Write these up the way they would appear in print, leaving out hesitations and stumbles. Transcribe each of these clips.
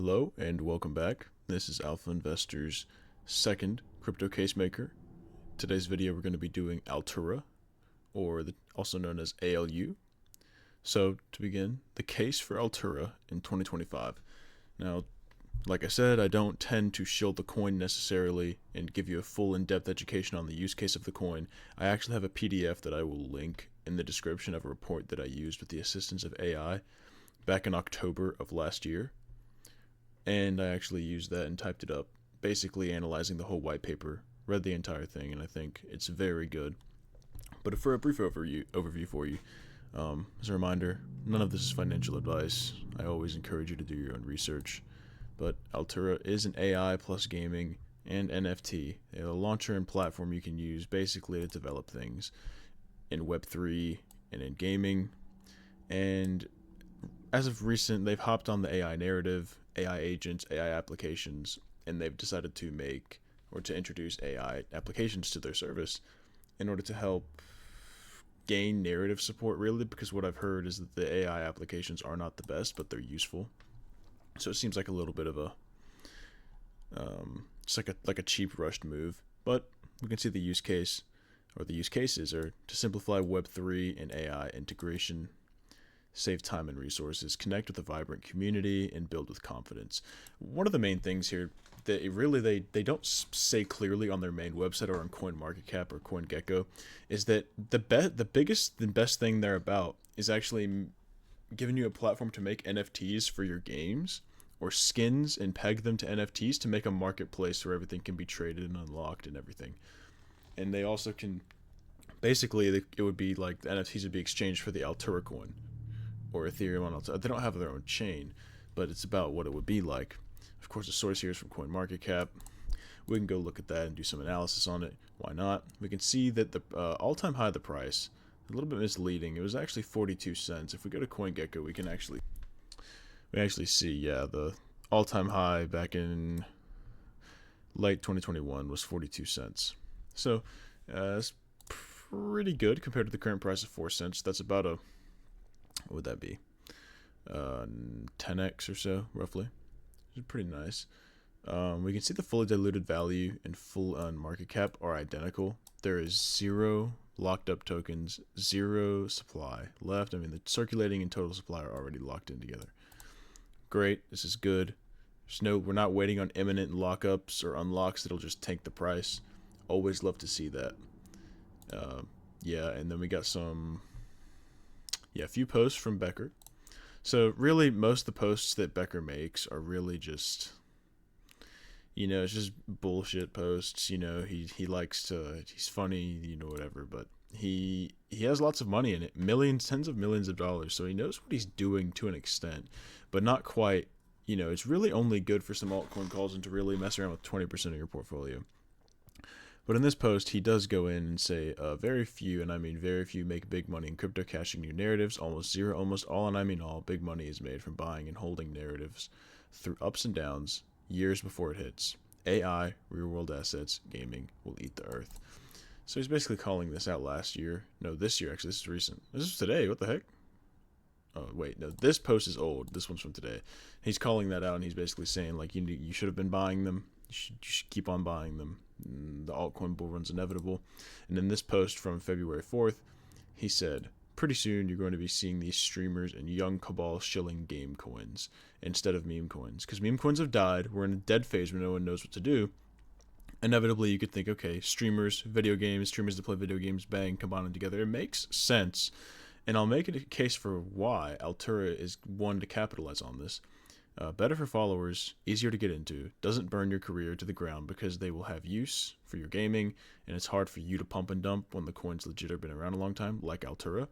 Hello and welcome back. This is Alpha Investor's second crypto case maker. Today's video we're going to be doing Altura, also known as ALU. So to begin, the case for Altura in 2025. Now, like I said, I don't tend to shield the coin necessarily and give you a full in-depth education on the use case of the coin. I actually have a PDF that I will link in the description of a report that I used with the assistance of AI back in October of last year. And I actually used that and typed it up, basically analyzing the whole white paper, read the entire thing, and I think it's very good. But for a brief overview for you, as a reminder, none of this is financial advice. I always encourage you to do your own research. But Altura is an AI plus gaming and NFT, a launcher and platform you can use basically to develop things in Web3 and in gaming. And as of recent, they've hopped on the AI narrative, AI agents, AI applications, and they've decided to introduce AI applications to their service in order to help gain narrative support, really, because what I've heard is that the AI applications are not the best, but they're useful. So it seems like a little bit of a just like a cheap rushed move. But we can see the use case, or the use cases, are to simplify Web3 and AI integration, save time and resources, connect with a vibrant community, and build with confidence. One of the main things here that they don't say clearly on their main website or on CoinMarketCap or CoinGecko is that the biggest and best thing they're about is actually giving you a platform to make NFTs for your games or skins and peg them to NFTs to make a marketplace where everything can be traded and unlocked and everything. And they also can, basically, it would be like the NFTs would be exchanged for the Altura coin or Ethereum on Altura. They don't have their own chain, but it's about what it would be like. Of course, the source here is from CoinMarketCap. We can go look at that and do some analysis on it. Why not? We can see that the all-time high of the price, a little bit misleading. It was actually 42 cents. If we go to CoinGecko, we actually see, the all-time high back in late 2021 was 42 cents. So it's pretty good compared to the current price of 4 cents. That's about what would that be? 10x or so, roughly. It's pretty nice. We can see the fully diluted value and full market cap are identical. There is 0 locked up tokens, 0 supply left. I mean, the circulating and total supply are already locked in together. Great. This is good. We're not waiting on imminent lockups or unlocks that'll just tank the price. Always love to see that. And then we got a few posts from Becker. So really, most of the posts that Becker makes are really just, it's just bullshit posts. He likes to, he's funny, whatever, but he has lots of money in it, tens of millions of dollars. So he knows what he's doing to an extent, but not quite. It's really only good for some altcoin calls and to really mess around with 20% of your portfolio. But in this post, he does go in and say very few, and I mean very few, make big money in crypto caching new narratives. Almost zero, almost all, and I mean all, big money is made from buying and holding narratives through ups and downs years before it hits. AI, real-world assets, gaming will eat the earth. So he's basically calling this out last year. No, this year, actually. This is recent. This is today. What the heck? Oh, wait. No, this post is old. This one's from today. He's calling that out, and he's basically saying, like, you should have been buying them. You should keep on buying them. The altcoin bull run's inevitable. And in this post from February 4th, he said, pretty soon you're going to be seeing these streamers and young cabal shilling game coins instead of meme coins. Because meme coins have died. We're in a dead phase where no one knows what to do. Inevitably, you could think, okay, streamers, video games, streamers that play video games, bang, combine them together. It makes sense. And I'll make it a case for why Altura is one to capitalize on this. Better for followers, easier to get into, doesn't burn your career to the ground because they will have use for your gaming, and it's hard for you to pump and dump when the coin's legit or been around a long time, like Altura,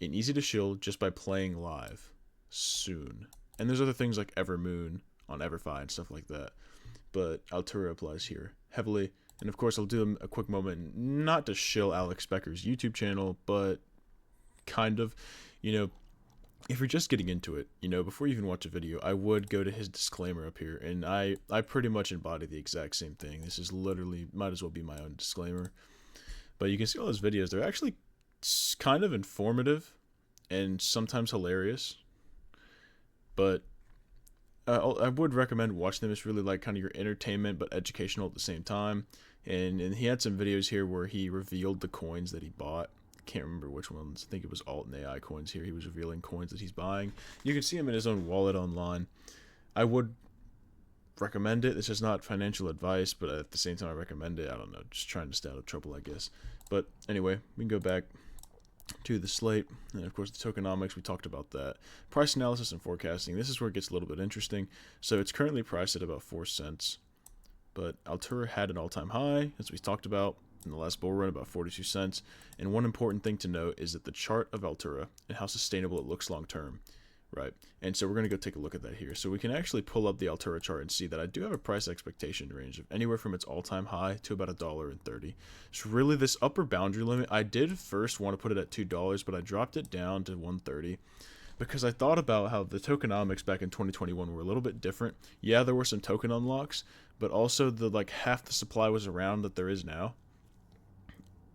and easy to shield just by playing live soon. And there's other things like Evermoon on EverFi and stuff like that, but Altura applies here heavily. And of course, I'll do a quick moment, not to shill Alex Becker's YouTube channel, but kind of, if you're just getting into it, before you even watch a video, I would go to his disclaimer up here, and I pretty much embody the exact same thing. This is literally, might as well be my own disclaimer. But you can see all those videos. They're actually kind of informative and sometimes hilarious. But I would recommend watching them. It's really like kind of your entertainment but educational at the same time. And he had some videos here where he revealed the coins that he bought. Can't remember which ones. I think it was Alt and AI coins here. He was revealing coins that he's buying. You can see him in his own wallet online. I would recommend it. It's just not financial advice, but at the same time I recommend it. I don't know, just trying to stay out of trouble, I guess. But anyway, we can go back to the slate, and of course the tokenomics, we talked about that. Price analysis and forecasting, this is where it gets a little bit interesting. So it's currently priced at about 4 cents, but Altura had an all-time high, as we talked about in the last bull run, about 42 cents. And one important thing to note is that the chart of Altura and how sustainable it looks long term, right? And so we're going to go take a look at that here. So we can actually pull up the Altura chart and see that I do have a price expectation range of anywhere from its all-time high to about $1.30. So really this upper boundary limit, I did first want to put it at $2, but I dropped it down to $1.30 because I thought about how the tokenomics back in 2021 were a little bit different. Yeah, there were some token unlocks, but also the like half the supply was around that there is now.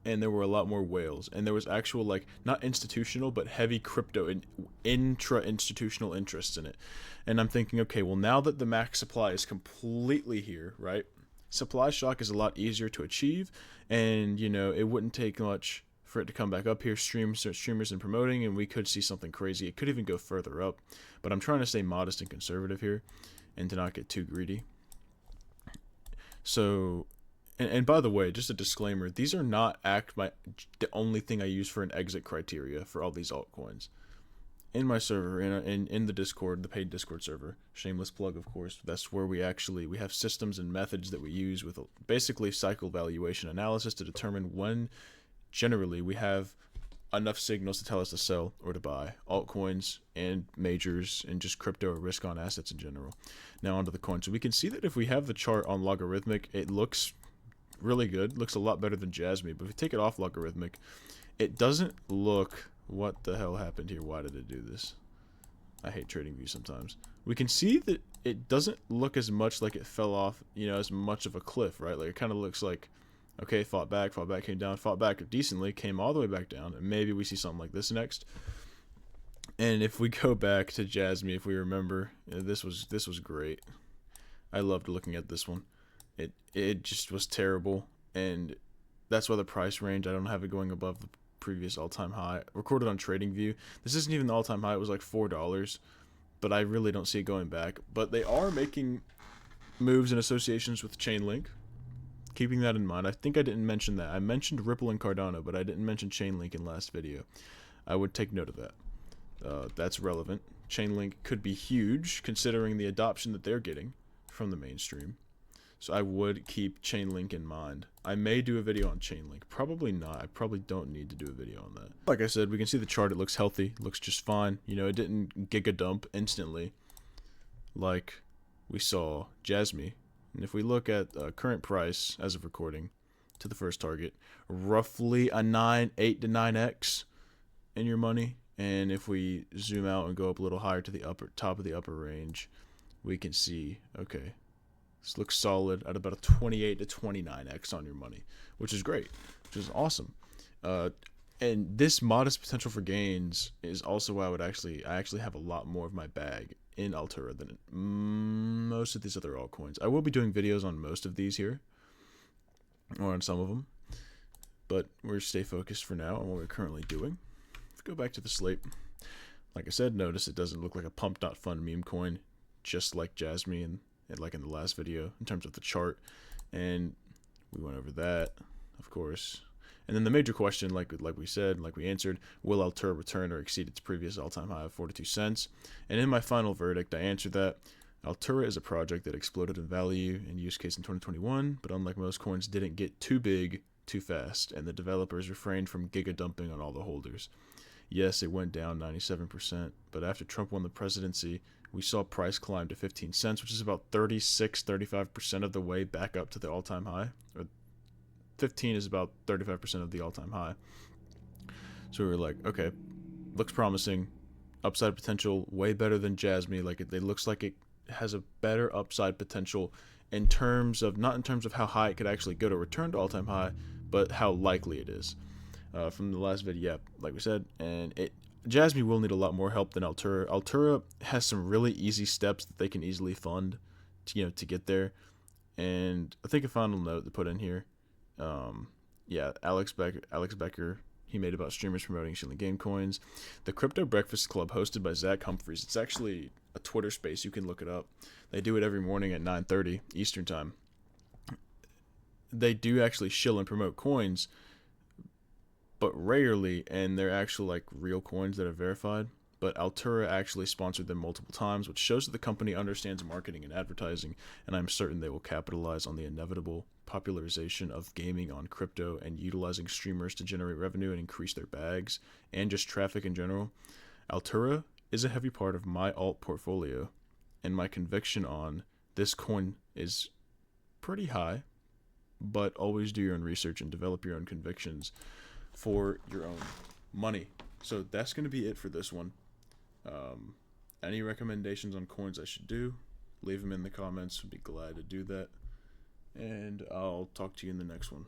And there were a lot more whales, and there was actual, like, not institutional, but heavy crypto and intra-institutional interests in it. And I'm thinking, okay, well, now that the max supply is completely here, right? Supply shock is a lot easier to achieve, and, you know, it wouldn't take much for it to come back up here, streamers and promoting, and we could see something crazy. It could even go further up, but I'm trying to stay modest and conservative here and to not get too greedy. So... And by the way, just a disclaimer, these are not the only thing I use for an exit criteria for all these altcoins. In my server, in the Discord, the paid Discord server, shameless plug of course, that's where we have systems and methods that we use with basically cycle valuation analysis to determine when generally we have enough signals to tell us to sell or to buy altcoins and majors and just crypto or risk on assets in general. Now onto the coin. So we can see that if we have the chart on logarithmic, it looks really good. Looks a lot better than Jasmy, but if we take it off logarithmic, it doesn't look... What the hell happened here? Why did it do this? I hate TradingView sometimes. We can see that it doesn't look as much like it fell off, you know, as much of a cliff, right? Like it kind of looks like, okay, fought back, came down, fought back decently, came all the way back down, and maybe we see something like this next. And if we go back to Jasmy, if we remember, this was great. I loved looking at this one. It just was terrible, and that's why the price range, I don't have it going above the previous all-time high. Recorded on TradingView. This isn't even the all-time high. It was like $4, but I really don't see it going back. But they are making moves and associations with Chainlink. Keeping that in mind, I think I didn't mention that. I mentioned Ripple and Cardano, but I didn't mention Chainlink in last video. I would take note of that. That's relevant. Chainlink could be huge, considering the adoption that they're getting from the mainstream. So I would keep Chainlink in mind. I may do a video on Chainlink. Probably not. I probably don't need to do a video on that. Like I said, we can see the chart. It looks healthy. It looks just fine. You know, it didn't giga dump instantly like we saw Jasmy. And if we look at current price as of recording to the first target, roughly a 8 to 9x in your money. And if we zoom out and go up a little higher to the top of the upper range, we can see, okay, this looks solid at about a 28 to 29x on your money, which is great, which is awesome. And this modest potential for gains is also why I actually have a lot more of my bag in Altura than most of these other altcoins. I will be doing videos on most of these here, or on some of them, but we're stay focused for now on what we're currently doing. Let's go back to the slate. Like I said, notice it doesn't look like a pump not fun meme coin, just like Jasmy and like in the last video in terms of the chart, and we went over that, of course. And then the major question, like we said, like we answered, will Altura return or exceed its previous all-time high of 42 cents? And in my final verdict, I answered that Altura is a project that exploded in value and use case in 2021, but unlike most coins, didn't get too big too fast, and the developers refrained from giga dumping on all the holders. Yes, it went down 97%, but after Trump won the presidency, we saw price climb to 15 cents, which is about 35% of the way back up to the all-time high. Or 15 is about 35% of the all-time high. So we were like, okay, looks promising. Upside potential, way better than Jasmy. Like it looks like it has a better upside potential in terms of, not in terms of how high it could actually go to return to all-time high, but how likely it is. From the last video, yeah, like we said, and it Jasmine will need a lot more help than Altura. Altura has some really easy steps that they can easily fund, to get there. And I think a final note to put in here. Yeah, Alex Becker, he made about streamers promoting shilling game coins. The Crypto Breakfast Club, hosted by Zach Humphreys. It's actually a Twitter space. You can look it up. They do it every morning at 9:30 Eastern time. They do actually shill and promote coins, but rarely, and they're actually like real coins that are verified. But Altura actually sponsored them multiple times, which shows that the company understands marketing and advertising, and I'm certain they will capitalize on the inevitable popularization of gaming on crypto and utilizing streamers to generate revenue and increase their bags and just traffic in general. Altura is a heavy part of my alt portfolio, and my conviction on this coin is pretty high, but always do your own research and develop your own convictions for your own money. So that's going to be it for this one. Any recommendations on coins I should do, leave them in the comments. I'd be glad to do that. And I'll talk to you in the next one.